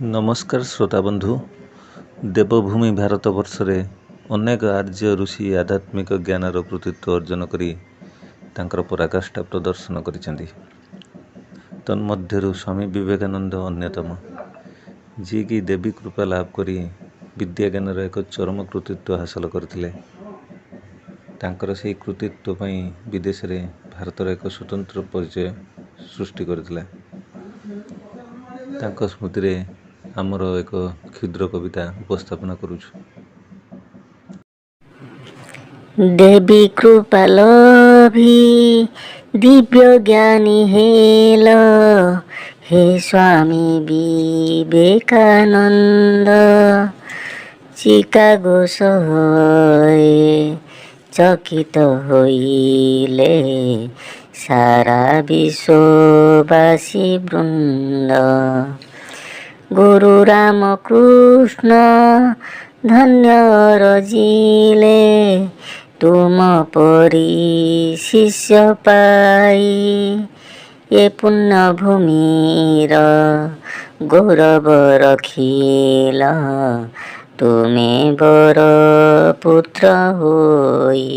नमस्कार श्रोता बंधु। देवभूमि भारतवर्षरे अनेक आर्य ऋषि आध्यात्मिक ज्ञानर कृतित्व अर्जन करी तांकर पराकाष्ठा प्रदर्शन करिसेंती। तन्मध्यरु स्वामी विवेकानंद अन्यतम, जी की देवी कृपा लाभ करी विद्या ज्ञानर एक चरम कृतित्व हासिल करथिले। तांकर सेही कृतित्व पई विदेश रे भारतर एक स्वतंत्र परिचय सृष्टि करथिले। तांको स्मृति रे आमर एक क्षुद्र कविता उपस्थापना करुछु। देवी कृपा लोभी दिव्य ज्ञानी हेल, हे स्वामी विवेकानंद। चिकागो सहरे चकित होइले सारा विश्ववासी वृंद। गुरु राम कृष्ण धन्य रजिले, तुम परी शिष्य पाई। ये पुण्य भूमिर गौरव रखिल, तुमे बर पुत्र होई।